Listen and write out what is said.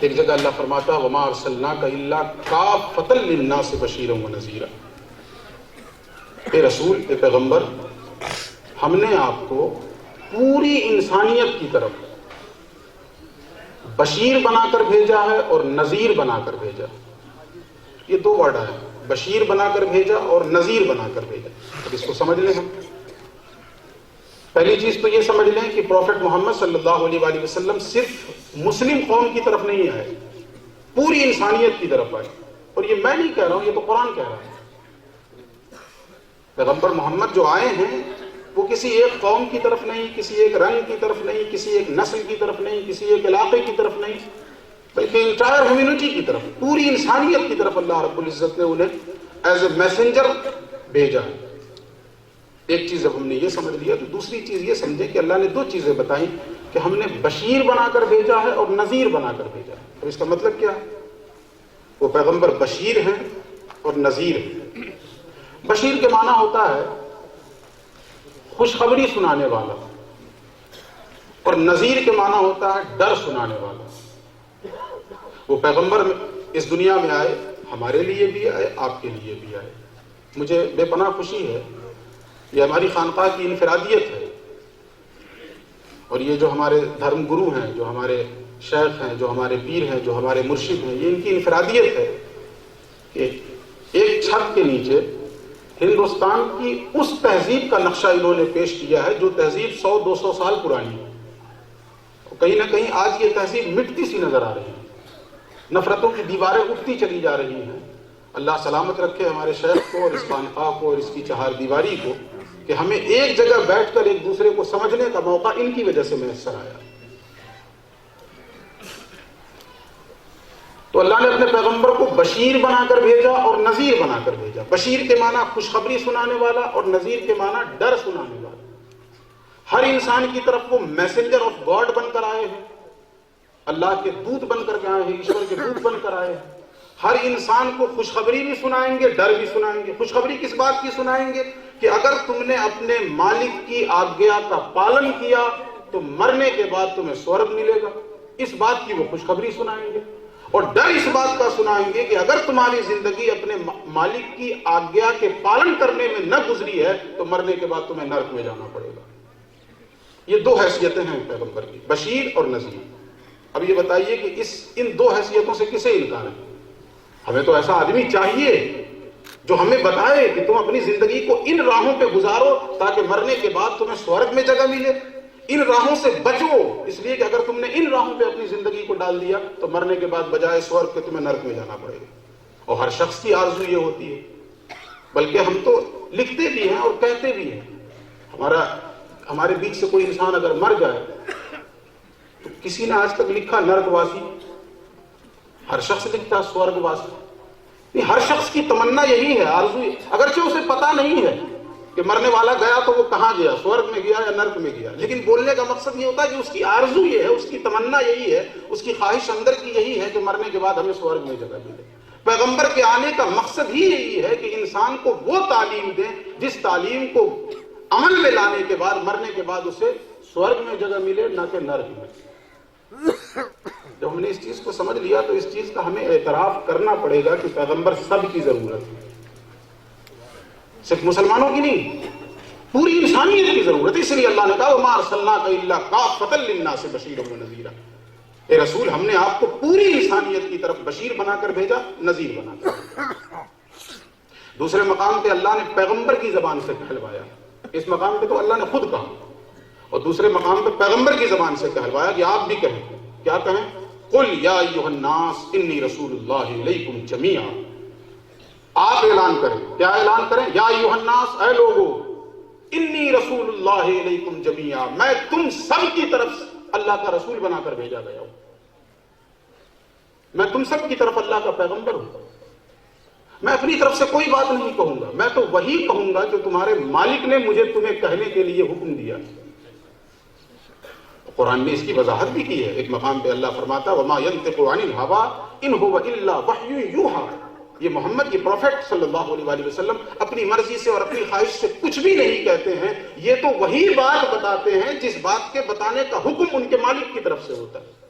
ایک جگہ اللہ فرماتا ہے وما ارسلناک الا کافۃ للناس بشیرا ونذیرا، اے رسول، اے پیغمبر، ہم نے آپ کو پوری انسانیت کی طرف بشیر بنا کر بھیجا ہے اور نذیر بنا کر بھیجا۔ یہ دو ورڈ ہیں، بشیر بنا کر بھیجا اور نذیر بنا کر بھیجا۔ اب اس کو سمجھ لیں ہم۔ پہلی چیز تو یہ سمجھ لیں کہ پروفٹ محمد صلی اللہ علیہ وآلہ وسلم صرف مسلم قوم کی طرف نہیں آئے، پوری انسانیت کی طرف آئے۔ اور یہ میں نہیں کہہ رہا ہوں، یہ تو قرآن کہہ رہا ہے۔ پیغمبر محمد جو آئے ہیں وہ کسی ایک قوم کی طرف نہیں، کسی ایک رنگ کی طرف نہیں، کسی ایک نسل کی طرف نہیں، کسی ایک علاقے کی طرف نہیں، بلکہ انٹائر ہیومینٹی کی طرف، پوری انسانیت کی طرف اللہ رب العزت نے انہیں ایز اے میسنجر بھیجا ہے۔ ایک چیز اب ہم نے یہ سمجھ لیا، تو دوسری چیز یہ سمجھے کہ اللہ نے دو چیزیں بتائیں کہ ہم نے بشیر بنا کر بھیجا ہے اور نذیر بنا کر بھیجا ہے۔ اب اس کا مطلب کیا ہے؟ وہ پیغمبر بشیر ہیں اور نذیر ہیں۔ بشیر کے معنی ہوتا ہے خوشخبری سنانے والا، اور نذیر کے معنی ہوتا ہے ڈر سنانے والا۔ وہ پیغمبر اس دنیا میں آئے، ہمارے لیے بھی آئے، آپ کے لیے بھی آئے۔ مجھے بے پناہ خوشی ہے، یہ ہماری خانقاہ کی انفرادیت ہے، اور یہ جو ہمارے دھرم گرو ہیں، جو ہمارے شیخ ہیں، جو ہمارے پیر ہیں، جو ہمارے مرشد ہیں، یہ ان کی انفرادیت ہے کہ ایک چھت کے نیچے ہندوستان کی اس تہذیب کا نقشہ انہوں نے پیش کیا ہے جو تہذیب 100-200 سال پرانی ہے۔ کہیں نہ کہیں آج یہ تہذیب مٹتی سی نظر آ رہی ہے، نفرتوں کی دیواریں اٹھتی چلی جا رہی ہیں۔ اللہ سلامت رکھے ہمارے شیخ کو اور اس خانقاہ کو اور اس کی چہار دیواری کو کہ ہمیں ایک جگہ بیٹھ کر ایک دوسرے کو سمجھنے کا موقع ان کی وجہ سے میسر آیا۔ تو اللہ نے اپنے پیغمبر کو بشیر بنا کر بھیجا اور نذیر بنا کر بھیجا۔ بشیر کے معنی خوشخبری سنانے والا اور نذیر کے معنی ڈر سنانے والا۔ ہر انسان کی طرف وہ میسنجر آف گاڈ بن کر آئے ہیں، اللہ کے دودت بن کر آئے ہیں، ایشور کے دودت بن کر آئے ہیں۔ ہر انسان کو خوشخبری بھی سنائیں گے، ڈر بھی سنائیں گے۔ خوشخبری کس بات کی سنائیں گے؟ کہ اگر تم نے اپنے مالک کی آگیا کا پالن کیا تو مرنے کے بعد تمہیں سورگ ملے گا، اس بات کی وہ خوشخبری سنائیں گے۔ اور ڈر اس بات کا سنائیں گے کہ اگر تمہاری زندگی اپنے مالک کی آگیا کے پالن کرنے میں نہ گزری ہے تو مرنے کے بعد تمہیں نرک میں جانا پڑے گا۔ یہ دو حیثیتیں ہیں پیغمبر کی، بشیر اور نذیر۔ اب یہ بتائیے کہ ان دو حیثیتوں سے کسے انکار ہے؟ ہمیں تو ایسا آدمی چاہیے جو ہمیں بتائے کہ تم اپنی زندگی کو ان راہوں پہ گزارو تاکہ مرنے کے بعد تمہیں سورگ میں جگہ ملے۔ ان راہوں سے بچو، اس لیے کہ اگر تم نے ان راہوں پہ اپنی زندگی کو ڈال دیا تو مرنے کے بعد بجائے سورگ کے تمہیں نرک میں جانا پڑے گا۔ اور ہر شخص کی آرزو یہ ہوتی ہے، بلکہ ہم تو لکھتے بھی ہیں اور کہتے بھی ہیں۔ ہمارے بیچ سے کوئی انسان اگر مر جائے تو کسی نے آج تک لکھا نرک واسی؟ ہر شخص لکھتا ہے سورگ واسی۔ نہیں، ہر شخص کی تمنا یہی ہے، آرزو، اگرچہ اسے پتا نہیں ہے کہ مرنے والا گیا تو وہ کہاں گیا، سورگ میں گیا یا نرک میں گیا، لیکن بولنے کا مقصد یہ ہوتا ہے کہ اس کی آرزو یہ ہے، اس کی تمنا یہی ہے، اس کی خواہش اندر کی یہی ہے کہ مرنے کے بعد ہمیں سورگ میں جگہ ملے۔ پیغمبر کے آنے کا مقصد ہی یہی ہے کہ انسان کو وہ تعلیم دیں جس تعلیم کو عمل میں لانے کے بعد مرنے کے بعد اسے سورگ میں جگہ ملے، نہ کہ نرک میں۔ جب ہم نے اس چیز کو سمجھ لیا تو اس چیز کا ہمیں اعتراف کرنا پڑے گا کہ پیغمبر سب کی ضرورت ہے، صرف مسلمانوں کی نہیں، پوری انسانیت کی ضرورت ہے۔ اس لیے اللہ نے کہا وَمَا أَرْسَلْنَاكَ إِلَّا كَافَّةً لِلنَّاسِ بَشِيرًا وَنَذِيرًا، اے رسول، ہم نے آپ کو پوری انسانیت کی طرف بشیر بنا کر بھیجا، نذیر بنا کر بھیجا۔ دوسرے مقام پہ اللہ نے پیغمبر کی زبان سے کہلوایا، اس مقام پہ تو اللہ نے خود کہا، اور دوسرے مقام پہ پیغمبر کی زبان سے کہلوایا کہ آپ بھی کہیں۔ کیا کہیں؟ قُلْ يَا أَيُّهَا النَّاسِ إِنِّي رَسُولُ اللَّهِ إِلَيْكُمْ جَمِيعًا۔ آپ اعلان کریں، کیا اعلان کریں؟ یا ایھا الناس، اے لوگو، انی رسول اللہ الیکم جمیعا، میں تم سب کی طرف اللہ کا رسول بنا کر بھیجا گیا ہوں، میں تم سب کی طرف اللہ کا پیغمبر ہوں۔ میں اپنی طرف سے کوئی بات نہیں کہوں گا، میں تو وہی کہوں گا جو تمہارے مالک نے مجھے تمہیں کہنے کے لیے حکم دیا۔ قرآن نے اس کی وضاحت بھی کی ہے، ایک مقام پہ اللہ فرماتا وما ينطق عن الهوى ان هو الا وحی یوحى، یہ محمد، یہ پروفیٹ صلی اللہ علیہ وآلہ وسلم اپنی مرضی سے اور اپنی خواہش سے کچھ بھی نہیں کہتے ہیں، یہ تو وہی بات بتاتے ہیں جس بات کے بتانے کا حکم ان کے مالک کی طرف سے ہوتا ہے۔